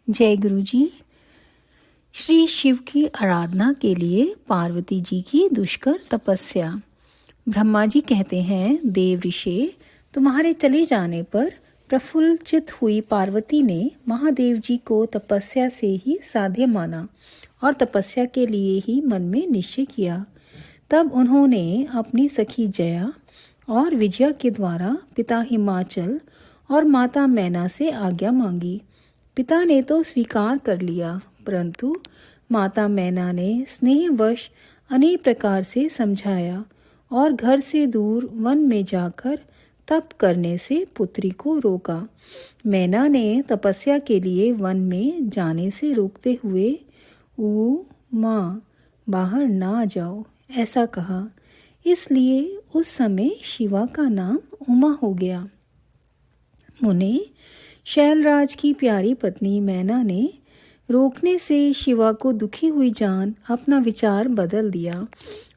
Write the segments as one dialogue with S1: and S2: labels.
S1: जय गुरु जी। श्री शिव की आराधना के लिए पार्वती जी की दुष्कर तपस्या। ब्रह्मा जी कहते हैं, देव ऋषि, तुम्हारे चले जाने पर प्रफुल्लचित हुई पार्वती ने महादेव जी को तपस्या से ही साध्य माना और तपस्या के लिए ही मन में निश्चय किया। तब उन्होंने अपनी सखी जया और विजया के द्वारा पिता हिमाचल और माता मैना से आज्ञा मांगी। पिता ने तो स्वीकार कर लिया, परंतु माता मैना ने स्नेहवश अनेक प्रकार से समझाया और घर से दूर वन में जाकर तप करने से पुत्री को रोका। मैना ने तपस्या के लिए वन में जाने से रोकते हुए माँ बाहर ना जाओ ऐसा कहा। इसलिए उस समय शिवा का नाम उमा हो गया। मुने, शैलराज की प्यारी पत्नी मैना ने रोकने से शिवा को दुखी हुई जान अपना विचार बदल दिया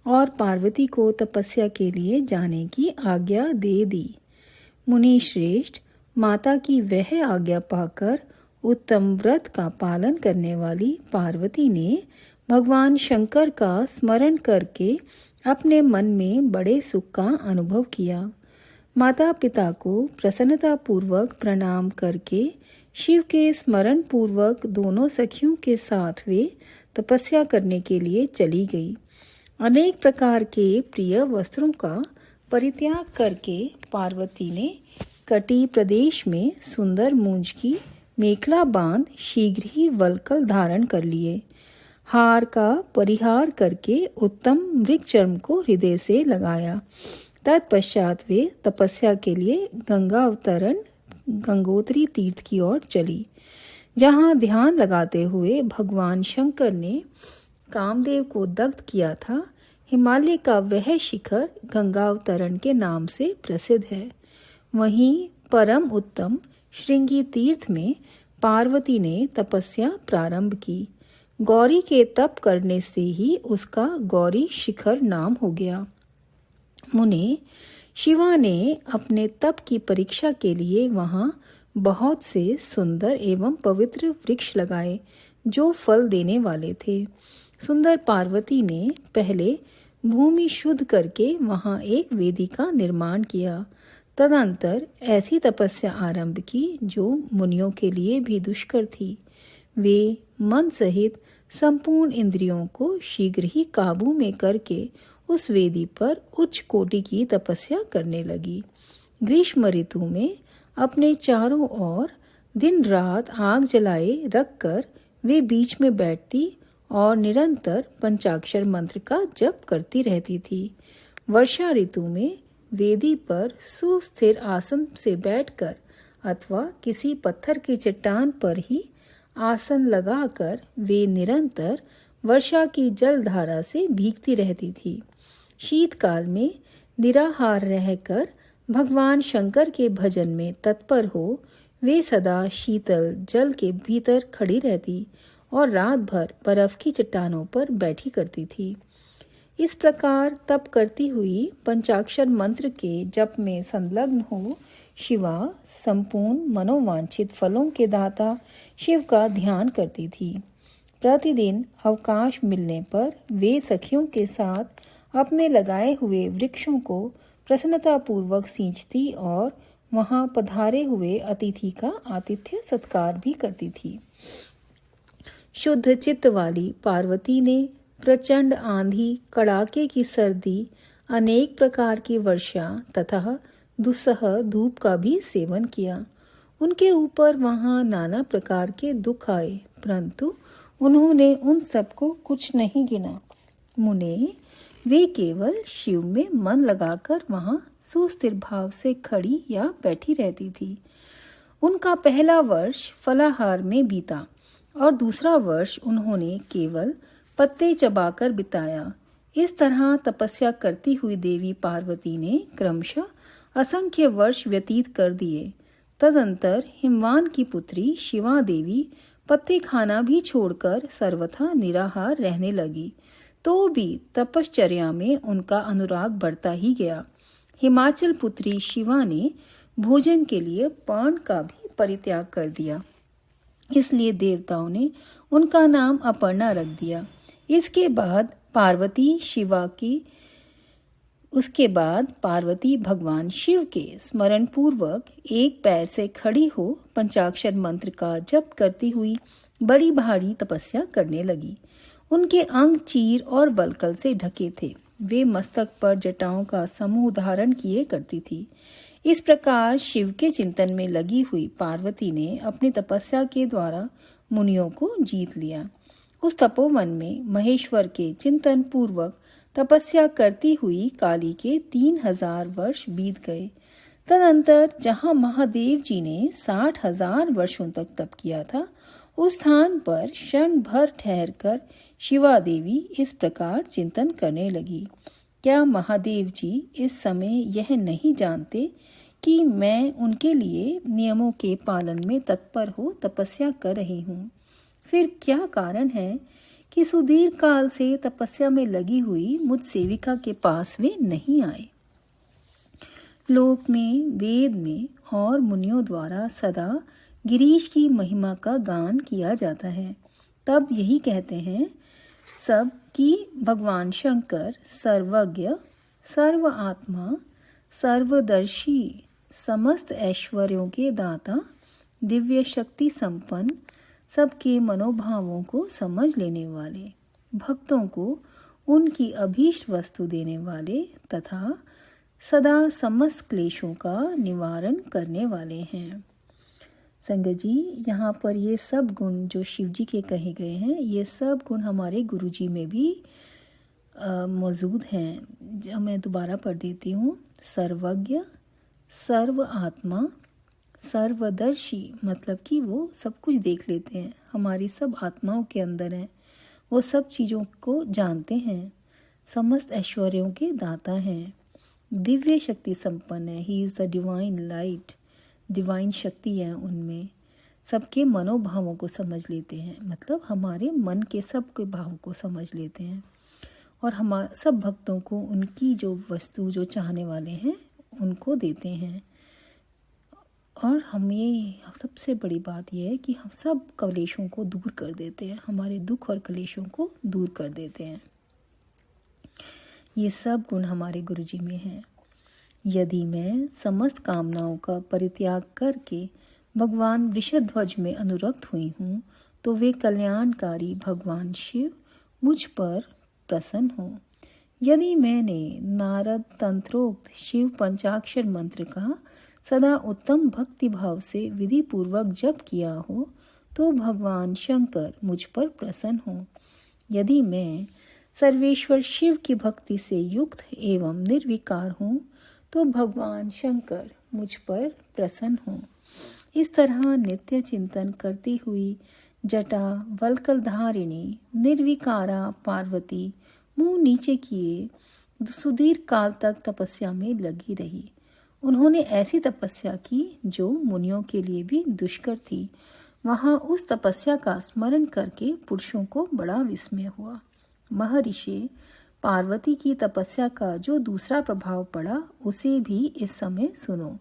S1: और पार्वती को तपस्या के लिए जाने की आज्ञा दे दी। मुनि श्रेष्ठ, माता की वह आज्ञा पाकर उत्तम व्रत का पालन करने वाली पार्वती ने भगवान शंकर का स्मरण करके अपने मन में बड़े सुख का अनुभव किया। माता पिता को प्रसन्नता पूर्वक प्रणाम करके शिव के स्मरण पूर्वक दोनों सखियों के साथ वे तपस्या करने के लिए चली गई। अनेक प्रकार के प्रिय वस्त्रों का परित्याग करके पार्वती ने कटी प्रदेश में सुंदर मूंज की मेखला बांध शीघ्र ही वल्कल धारण कर लिए। हार का परिहार करके उत्तम मृगचर्म को हृदय से लगाया। तत्पश्चात वे तपस्या के लिए गंगोत्री तीर्थ की ओर चली, जहां ध्यान लगाते हुए भगवान शंकर ने कामदेव को दग्ध किया था। हिमालय का वह शिखर गंगावतरण के नाम से प्रसिद्ध है। वहीं परम उत्तम श्रृंगी तीर्थ में पार्वती ने तपस्या प्रारंभ की। गौरी के तप करने से ही उसका गौरी शिखर नाम हो गया। मुने, शिवा ने अपने तप की परीक्षा के लिए वहां बहुत से सुंदर एवं पवित्र वृक्ष लगाए जो फल देने वाले थे। सुंदर पार्वती ने पहले भूमि शुद्ध करके वहां एक वेदी का निर्माण किया। तदंतर ऐसी तपस्या आरंभ की जो मुनियों के लिए भी दुष्कर थी। वे मन सहित संपूर्ण इंद्रियों को शीघ्र ही काबू में करके उस वेदी पर उच्च कोटि की तपस्या करने लगी। ग्रीष्म ऋतु में अपने चारों ओर दिन रात आग जलाए रखकर वे बीच में बैठती और निरंतर पंचाक्षर मंत्र का जप करती रहती थी। वर्षा ऋतु में वेदी पर सुस्थिर आसन से बैठकर अथवा किसी पत्थर की चट्टान पर ही आसन लगाकर वे निरंतर वर्षा की जलधारा से भीगती रहती थी। शीतकाल में निराहार रहकर भगवान शंकर के भजन में तत्पर हो वे सदा शीतल जल के भीतर खड़ी रहती और रात भर बर्फ की चट्टानों पर बैठी करती थी। इस प्रकार तप करती हुई पंचाक्षर मंत्र के जप में संलग्न हो शिवा संपूर्ण मनोवांछित फलों के दाता शिव का ध्यान करती थी। प्रतिदिन अवकाश मिलने पर वे सखियों के साथ अपने लगाए हुए वृक्षों को प्रसन्नता पूर्वक सींचती और वहां पधारे हुए अतिथि का आतिथ्य सत्कार भी करती थी। शुद्ध चित्त वाली पार्वती ने प्रचंड आंधी, कड़ाके की सर्दी, अनेक प्रकार की वर्षा तथा दुस्सह धूप का भी सेवन किया। उनके ऊपर वहां नाना प्रकार के दुख आए, परंतु उन्होंने उन सबको कुछ नहीं गिना। मुने, वे केवल शिव में मन लगाकर वहां सुस्थिर भाव से खड़ी या बैठी रहती थी। उनका पहला वर्ष फलाहार में बीता और दूसरा वर्ष उन्होंने केवल पत्ते चबाकर बिताया। इस तरह तपस्या करती हुई देवी पार्वती ने क्रमशः असंख्य वर्ष व्यतीत कर दिए। तदंतर हिमवान की पुत्री शिवा देवी पत्ते खाना भी छोड़कर सर्वथा निराहार रहने लगी, तो भी तपश्चर्या में उनका अनुराग बढ़ता ही गया। हिमाचल पुत्री शिवा ने भोजन के लिए पान का भी परित्याग कर दिया। इसलिए देवताओं ने उनका नाम अपर्णा रख दिया। उसके बाद पार्वती भगवान शिव के स्मरण पूर्वक एक पैर से खड़ी हो पंचाक्षर मंत्र का जप करती हुई बड़ी भारी तपस्या करने लगी। उनके अंग चीर और वल्कल से ढके थे। वे मस्तक पर जटाओं का समूह धारण किए करती थी। इस प्रकार शिव के चिंतन में लगी हुई पार्वती ने अपनी तपस्या के द्वारा मुनियों को जीत लिया। उस तपोवन में महेश्वर के चिंतन पूर्वक तपस्या करती हुई काली के 3000 वर्ष बीत गए। तदंतर जहाँ महादेव जी ने 60,000 वर्षों तक तप किया था, उस स्थान पर क्षण भर ठहरकर शिवा देवी इस प्रकार चिंतन करने लगी, क्या महादेव जी इस समय यह नहीं जानते कि मैं उनके लिए नियमों के पालन में तत्पर हो तपस्या कर रही हूँ? फिर क्या कारण है कि सुदीर्घ काल से तपस्या में लगी हुई मुझ सेविका के पास वे नहीं आए? लोक में, वेद में और मुनियों द्वारा सदा गिरीश की महिमा का गान किया जाता है। तब यही कहते हैं सब कि भगवान शंकर सर्वज्ञ, सर्व आत्मा, सर्वदर्शी, समस्त ऐश्वर्यों के दाता, दिव्य शक्ति संपन्न, सबके मनोभावों को समझ लेने वाले, भक्तों को उनकी अभीष्ट वस्तु देने वाले तथा सदा समस्त क्लेशों का निवारण करने वाले हैं। संगत जी, यहाँ पर ये सब गुण जो शिव जी के कहे गए हैं, ये सब गुण हमारे गुरु जी में भी मौजूद हैं। जो मैं दोबारा पढ़ देती हूँ। सर्वज्ञ, सर्व आत्मा, सर्वदर्शी, मतलब कि वो सब कुछ देख लेते हैं, हमारी सब आत्माओं के अंदर हैं, वो सब चीज़ों को जानते हैं, समस्त ऐश्वर्यों के दाता हैं, दिव्य शक्ति संपन्न है, he is the divine light, divine शक्ति है उनमें, सबके मनोभावों को समझ लेते हैं, मतलब हमारे मन के सब के भावों को समझ लेते हैं, और हम सब भक्तों को उनकी जो वस्तु जो चाहने वाले हैं उनको देते हैं। और हमें सबसे बड़ी बात यह है कि हम सब कलेशों को दूर कर देते हैं, हमारे दुख और कलेशों को दूर कर देते हैं। ये सब गुण हमारे गुरुजी में हैं। यदि मैं समस्त कामनाओं का परित्याग करके भगवान वृषध्वज में अनुरक्त हुई हूँ, तो वे कल्याणकारी भगवान शिव मुझ पर प्रसन्न हों। यदि मैंने नारद तंत्रोक्त शिव पंचाक्षर मंत्र का सदा उत्तम भक्ति भाव से विधि पूर्वक जप किया हो, तो भगवान शंकर मुझ पर प्रसन्न हो। यदि मैं सर्वेश्वर शिव की भक्ति से युक्त एवं निर्विकार हूँ, तो भगवान शंकर मुझ पर प्रसन्न हो। इस तरह नित्य चिंतन करती हुई जटा वल्कल धारिणी निर्विकारा पार्वती मुंह नीचे किए सुदीर्घ काल तक तपस्या में लगी रही। उन्होंने ऐसी तपस्या की जो मुनियों के लिए भी दुष्कर थी। वहां उस तपस्या का स्मरण करके पुरुषों को बड़ा विस्मय हुआ। महर्षि पार्वती की तपस्या का जो दूसरा प्रभाव पड़ा, उसे भी इस समय सुनो।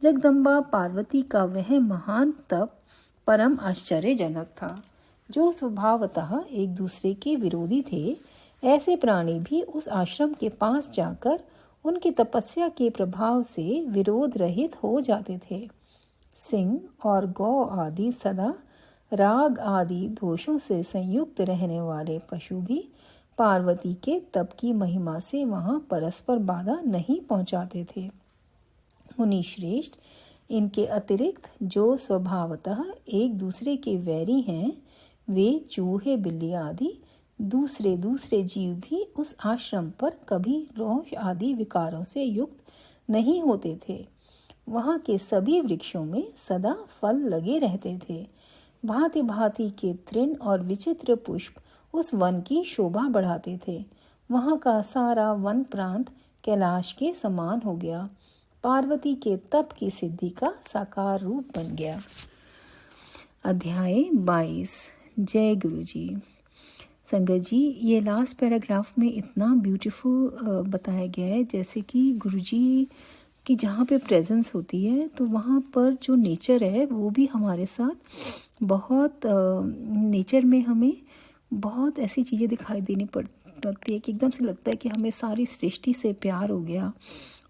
S1: जगदम्बा पार्वती का वह महान तप परम आश्चर्यजनक था। जो स्वभावतः एक दूसरे के विरोधी थे, ऐसे प्राणी भी उस आश्रम के पास जाकर उनकी तपस्या के प्रभाव से विरोध रहित हो जाते थे। सिंह और गौ आदि सदा राग आदि दोषों से संयुक्त रहने वाले पशु भी पार्वती के तप की महिमा से वहां परस्पर बाधा नहीं पहुंचाते थे। मुनि श्रेष्ठ, इनके अतिरिक्त जो स्वभावतः एक दूसरे के वैरी हैं, वे चूहे बिल्ली आदि दूसरे जीव भी उस आश्रम पर कभी रोष आदि विकारों से युक्त नहीं होते थे। वहाँ के सभी वृक्षों में सदा फल लगे रहते थे। भांति भांति के तृण और विचित्र पुष्प उस वन की शोभा बढ़ाते थे। वहाँ का सारा वन प्रांत कैलाश के समान हो गया, पार्वती के तप की सिद्धि का साकार रूप बन गया। अध्याय 22। जय गुरु जी। संगत जी, ये लास्ट पैराग्राफ में इतना ब्यूटीफुल बताया गया है, जैसे कि गुरुजी कि जहाँ पे प्रेजेंस होती है तो वहाँ पर जो नेचर है वो भी हमारे साथ बहुत नेचर में हमें बहुत ऐसी चीज़ें दिखाई देनी लगती है कि एकदम से लगता है कि हमें सारी सृष्टि से प्यार हो गया,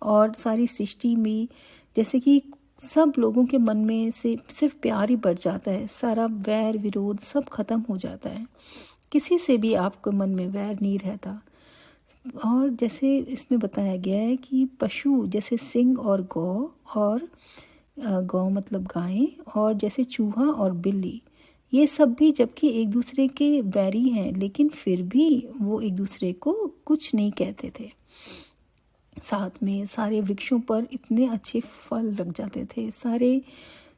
S1: और सारी सृष्टि में जैसे कि सब लोगों के मन में से सिर्फ प्यार ही बढ़ जाता है, सारा वैर विरोध सब खत्म हो जाता है, किसी से भी आपके मन में वैर नहीं रहता। और जैसे इसमें बताया गया है कि पशु जैसे सिंह और गौ, और गौ मतलब गायें, और जैसे चूहा और बिल्ली, ये सब भी जबकि एक दूसरे के बैरी हैं लेकिन फिर भी वो एक दूसरे को कुछ नहीं कहते थे। साथ में सारे वृक्षों पर इतने अच्छे फल लग जाते थे, सारे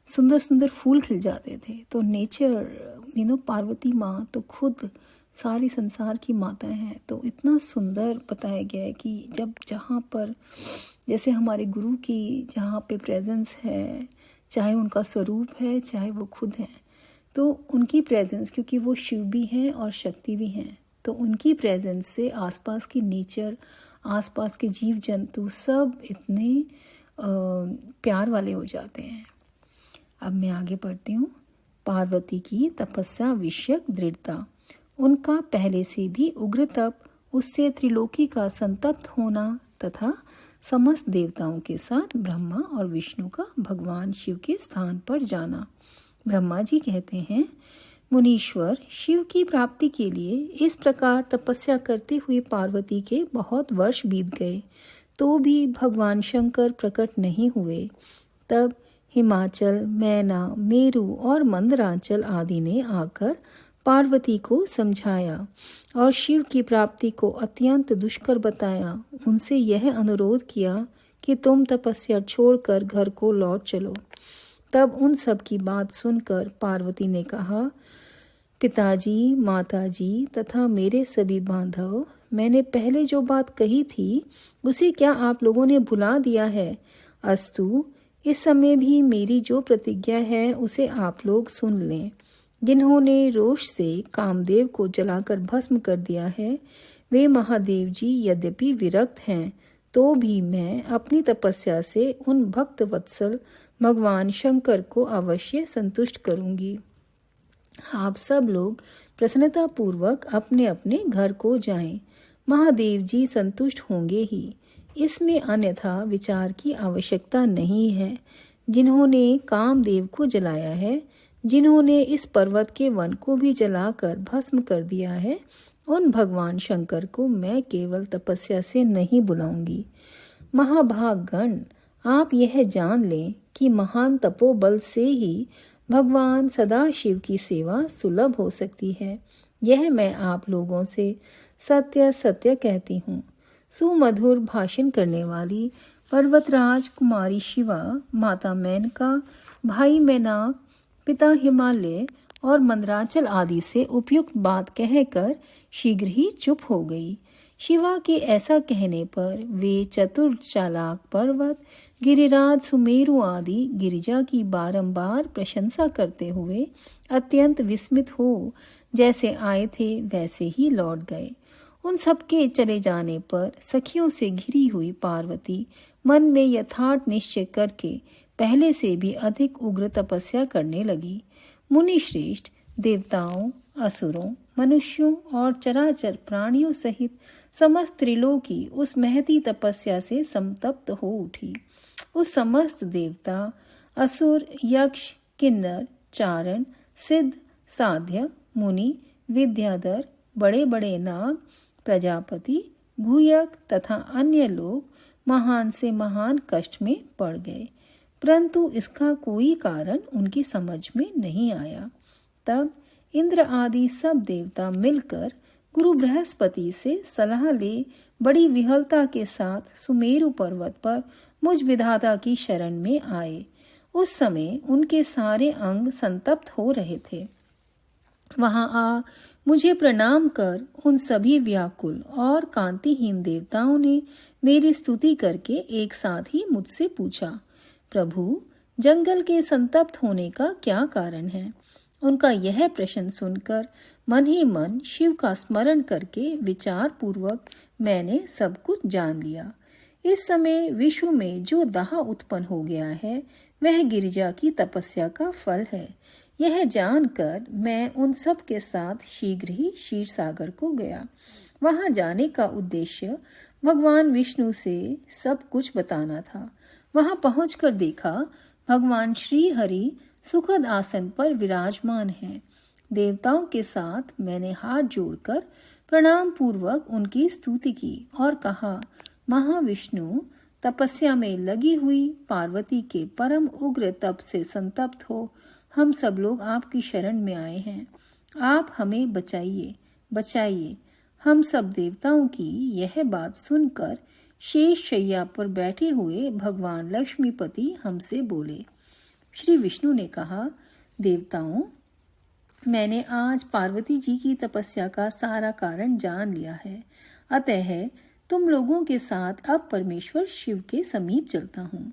S1: सुंदर सुंदर फूल खिल जाते थे। तो नेचर पार्वती माँ तो खुद सारी संसार की माता हैं। तो इतना सुंदर बताया गया है कि जब जहाँ पर जैसे हमारे गुरु की जहाँ पे प्रेजेंस है, चाहे उनका स्वरूप है चाहे वो खुद हैं, तो उनकी प्रेजेंस, क्योंकि वो शिव भी हैं और शक्ति भी हैं, तो उनकी प्रेजेंस से आसपास की नेचर, आसपास के जीव जंतु सब इतने प्यार वाले हो जाते हैं। अब मैं आगे बढ़ती हूँ। पार्वती की तपस्या विषयक दृढ़ता, उनका पहले से भी उग्र तप, उससे त्रिलोकी का संतप्त होना तथा समस्त देवताओं के साथ ब्रह्मा और विष्णु का भगवान शिव के स्थान पर जाना। ब्रह्मा जी कहते हैं, मुनीश्वर, शिव की प्राप्ति के लिए इस प्रकार तपस्या करते हुए पार्वती के बहुत वर्ष बीत गए तो भी भगवान शंकर प्रकट नहीं हुए। तब हिमाचल, मैना, मेरु और मंदराचल आदि ने आकर पार्वती को समझाया और शिव की प्राप्ति को अत्यंत दुष्कर बताया। उनसे यह अनुरोध किया कि तुम तपस्या छोड़कर घर को लौट चलो। तब उन सब की बात सुनकर पार्वती ने कहा, पिताजी, माताजी तथा मेरे सभी बांधव, मैंने पहले जो बात कही थी उसे क्या आप लोगों ने भुला दिया है? अस्तु, इस समय भी मेरी जो प्रतिज्ञा है उसे आप लोग सुन लें। जिन्होंने रोष से कामदेव को जलाकर भस्म कर दिया है, वे महादेव जी यद्यपि विरक्त हैं तो भी मैं अपनी तपस्या से उन भक्त वत्सल भगवान शंकर को अवश्य संतुष्ट करूंगी। आप सब लोग प्रसन्नता पूर्वक अपने अपने घर को जाएं। महादेव जी संतुष्ट होंगे ही, इसमें अन्यथा विचार की आवश्यकता नहीं है। जिन्होंने कामदेव को जलाया है, जिन्होंने इस पर्वत के वन को भी जलाकर भस्म कर दिया है, उन भगवान शंकर को मैं केवल तपस्या से नहीं बुलाऊंगी। महाभागगण, आप यह जान लें कि महान तपोबल से ही भगवान सदाशिव की सेवा सुलभ हो सकती है। यह मैं आप लोगों से सत्य सत्य कहती हूँ। सुमधुर भाषण करने वाली पर्वतराज कुमारी शिवा, माता मेनका, भाई मैनाक, पिता हिमालय और मंदराचल आदि से उपयुक्त बात कहकर शीघ्र ही चुप हो गई। शिवा के ऐसा कहने पर वे चतुर चालाक पर्वत, गिरिराज, सुमेरु आदि गिरिजा की बारंबार प्रशंसा करते हुए अत्यंत विस्मित हो जैसे आए थे वैसे ही लौट गए। उन सबके चले जाने पर सखियों से घिरी हुई पार्वती मन में यथार्थ निश्चय करके पहले से भी अधिक उग्र तपस्या करने लगी। मुनि श्रेष्ठ, देवताओं, असुरों, मनुष्यों और चराचर प्राणियों सहित समस्त त्रिलोकी उस महती तपस्या से संतप्त हो उठी। उस समस्त देवता, असुर, यक्ष, किन्नर, चारण, सिद्ध, साध्य, मुनि, विद्याधर, बड़े बड़े नाग, प्रजापति, गुहयक तथा अन्य लोग महान से महान कष्ट में पड़ गए, परंतु इसका कोई कारण उनकी समझ में नहीं आया। तब इंद्र आदि सब देवता मिलकर गुरु बृहस्पति से सलाह ले बड़ी विहलता के साथ सुमेरु पर्वत पर मुझ विधाता की शरण में आए। उस समय उनके सारे अंग संतप्त हो रहे थे। वहां आ मुझे प्रणाम कर उन सभी व्याकुल और कांतिहीन देवताओं ने मेरी स्तुति करके एक साथ ही मुझसे पूछा, प्रभु, जंगल के संतप्त होने का क्या कारण है? उनका यह प्रश्न सुनकर मन ही मन शिव का स्मरण करके विचार पूर्वक मैंने सब कुछ जान लिया। इस समय विश्व में जो दाह उत्पन्न हो गया है वह गिरिजा की तपस्या का फल है। यह जानकर मैं उन सब के साथ शीघ्र ही क्षीर सागर को गया। वहां जाने का उद्देश्य भगवान विष्णु से सब कुछ बताना था। वहां पहुंचकर देखा भगवान श्री हरि सुखद आसन पर विराजमान हैं। देवताओं के साथ मैंने हाथ जोड़कर प्रणाम पूर्वक उनकी स्तुति की और कहा, महाविष्णु, तपस्या में लगी हुई पार्वती के परम उग्र तप से संतप्त हो हम सब लोग आपकी शरण में आए हैं। आप हमें बचाइए, बचाइए। हम सब देवताओं की यह बात सुनकर शेष शैया पर बैठे हुए भगवान लक्ष्मीपति हमसे बोले। श्री विष्णु ने कहा, देवताओं, मैंने आज पार्वती जी की तपस्या का सारा कारण जान लिया है। अतः तुम लोगों के साथ अब परमेश्वर शिव के समीप चलता हूँ।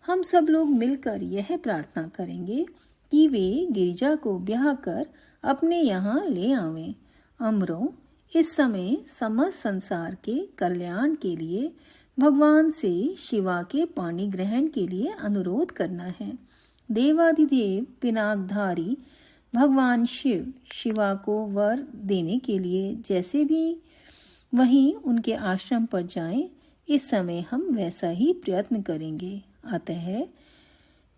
S1: हम सब लोग मिलकर यह प्रार्थना करेंगे कि वे गिरिजा को ब्याह कर अपने यहाँ ले आवें। अमरों, इस समय समस्त संसार के कल्याण के लिए भगवान से शिवा के पाणी ग्रहण के लिए अनुरोध करना है। देवादिदेव पिनाकधारी भगवान शिव शिवा को वर देने के लिए जैसे भी वहीं उनके आश्रम पर जाएं, इस समय हम वैसा ही प्रयत्न करेंगे। अतः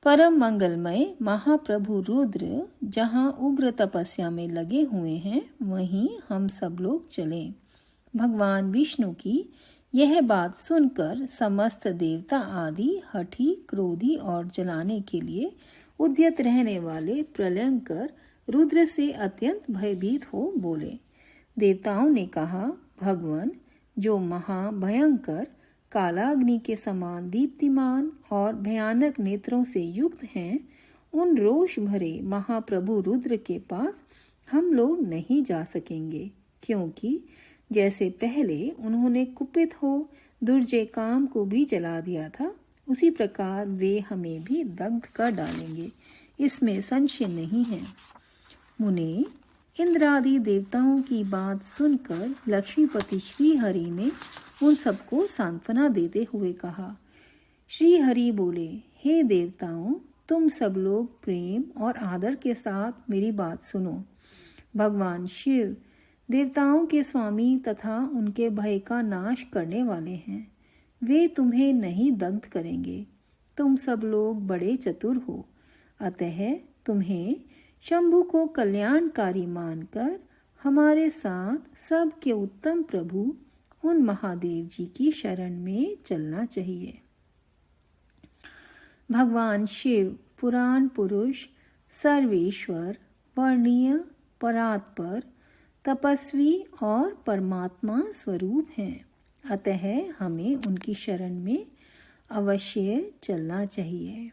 S1: परम मंगलमय महाप्रभु रुद्र जहाँ उग्र तपस्या में लगे हुए हैं वहीं हम सब लोग चलें। भगवान विष्णु की यह बात सुनकर समस्त देवता आदि हठी, क्रोधी और जलाने के लिए उद्यत रहने वाले प्रलयंकर रुद्र से अत्यंत भयभीत हो बोले। देवताओं ने कहा, भगवान, जो महाभयंकर कालाग्नि के समान दीप्तिमान और भयानक नेत्रों से युक्त हैं, उन रोष भरे महाप्रभु रुद्र के पास हम लोग नहीं जा सकेंगे, क्योंकि जैसे पहले उन्होंने कुपित हो दुर्जय काम को भी जला दिया था, उसी प्रकार वे हमें भी दग्ध कर डालेंगे, इसमें संशय नहीं है। मुने, इंद्रादि देवताओं की बात सुनकर लक्ष्मीपति श्री हरि ने उन सबको सांत्वना देते हुए कहा। श्री हरि बोले, हे देवताओं, तुम सब लोग प्रेम और आदर के साथ मेरी बात सुनो। भगवान शिव देवताओं के स्वामी तथा उनके भय का नाश करने वाले हैं। वे तुम्हें नहीं दग्ध करेंगे। तुम सब लोग बड़े चतुर हो, अतः तुम्हें शंभु को कल्याणकारी मानकर हमारे साथ सबके उत्तम प्रभु उन महादेव जी की शरण में चलना चाहिए। भगवान शिव पुराण पुरुष, सर्वेश्वर, वर्णीय, परात्पर, तपस्वी और परमात्मा स्वरूप हैं। अतः हमें उनकी शरण में अवश्य चलना चाहिए।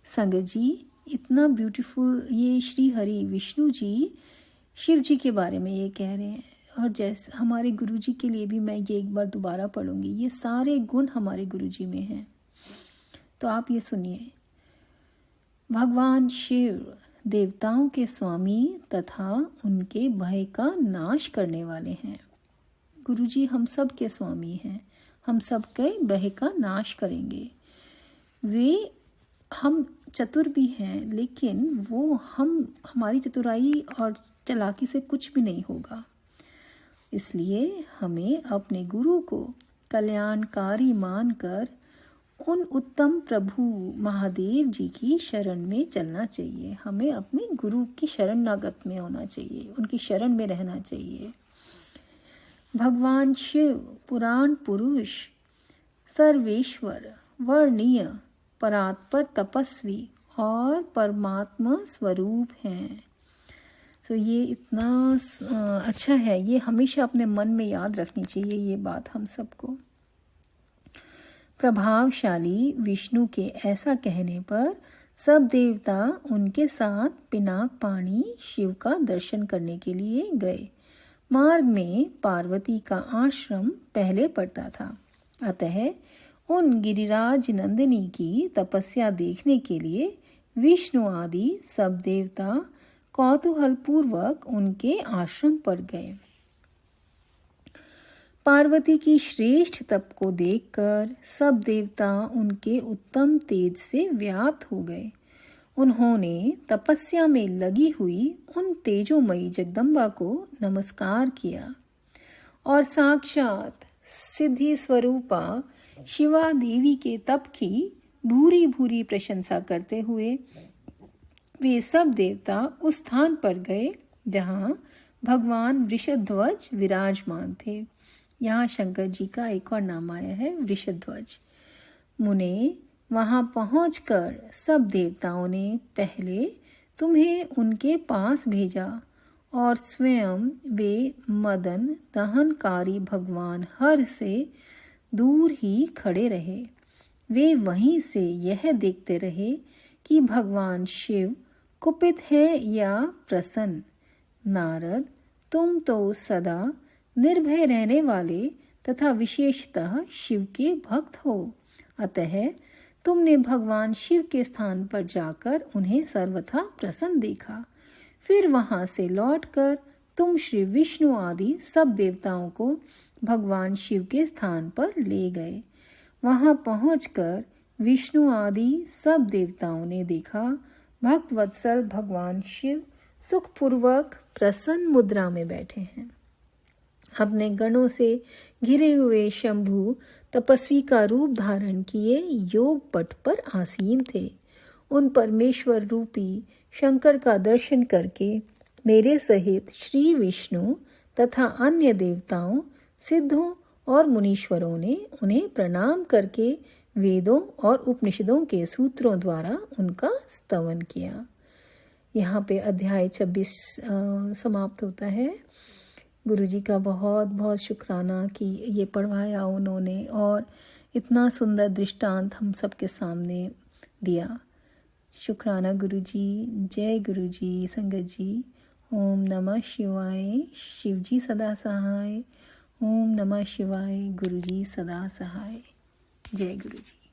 S1: संगत जी, इतना ब्यूटीफुल ये श्री हरि विष्णु जी शिव जी के बारे में ये कह रहे हैं, और जैसे हमारे गुरु जी के लिए भी मैं ये एक बार दोबारा पढ़ूंगी। ये सारे गुण हमारे गुरु जी में हैं, तो आप ये सुनिए। भगवान शिव देवताओं के स्वामी तथा उनके भय का नाश करने वाले हैं। गुरु जी हम सब के स्वामी हैं, हम सब के भय का नाश करेंगे। वे हम चतुर भी हैं, लेकिन वो हमारी चतुराई और चालाकी से कुछ भी नहीं होगा। इसलिए हमें अपने गुरु को कल्याणकारी मानकर उन उत्तम प्रभु महादेव जी की शरण में चलना चाहिए। हमें अपने गुरु की शरणागत में होना चाहिए, उनकी शरण में रहना चाहिए। भगवान शिव पुराण पुरुष, सर्वेश्वर, वर्णीय, परात्पर, तपस्वी और परमात्मा स्वरूप हैं। तो ये इतना अच्छा है, ये हमेशा अपने मन में याद रखनी चाहिए ये बात हम सबको। प्रभावशाली विष्णु के ऐसा कहने पर सब देवता उनके साथ पिनाक पाणी शिव का दर्शन करने के लिए गए। मार्ग में पार्वती का आश्रम पहले पड़ता था, अतः उन गिरिराज नंदिनी की तपस्या देखने के लिए विष्णु आदि सब देवता कौतूहल पूर्वक उनके आश्रम पर गए। पार्वती की श्रेष्ठ तप को देखकर सब देवता उनके उत्तम तेज से व्याप्त हो गए। उन्होंने तपस्या में लगी हुई उन तेजोमयी जगदम्बा को नमस्कार किया और साक्षात सिद्धि स्वरूपा शिवा देवी के तप की भूरी भूरी प्रशंसा करते हुए वे सब देवता उस स्थान पर गए जहाँ भगवान वृषध्वज विराजमान थे। यहाँ शंकर जी का एक और नाम आया है, वृषध्वज। मुने वहाँ पहुंचकर सब देवताओं ने पहले तुम्हें उनके पास भेजा और स्वयं वे मदन दहनकारी भगवान हर से दूर ही खड़े रहे। वे वहीं से यह देखते रहे कि भगवान शिव कुपित है या प्रसन्न। नारद, तुम तो सदा निर्भय रहने वाले तथा विशेषतः शिव के भक्त हो, अतः तुमने भगवान शिव के स्थान पर जाकर उन्हें सर्वथा प्रसन्न देखा। फिर वहां से लौटकर तुम श्री विष्णु आदि सब देवताओं को भगवान शिव के स्थान पर ले गए। वहां पहुंचकर विष्णु आदि सब देवताओं ने देखा भक्त वत्सल भगवान शिव सुखपूर्वक प्रसन्न मुद्रा में बैठे हैं। अपने गणों से घिरे हुए शंभु तपस्वी का रूप धारण किए योग पट पर आसीन थे। उन परमेश्वर रूपी शंकर का दर्शन करके मेरे सहित श्री विष्णु तथा अन्य देवताओं, सिद्धों और मुनीश्वरों ने उन्हें प्रणाम करके वेदों और उपनिषदों के सूत्रों द्वारा उनका स्तवन किया। यहाँ पे अध्याय 26 समाप्त होता है। गुरु जी का बहुत बहुत शुक्राना कि ये पढ़वाया उन्होंने और इतना सुंदर दृष्टांत हम सबके सामने दिया। शुक्राना गुरु जी। जय गुरु जी। संगत जी, ओम नमः शिवाय। शिव जी सदा सहाय। ओम नमः शिवाय। गुरु जी सदा सहाय। जय गुरु जी।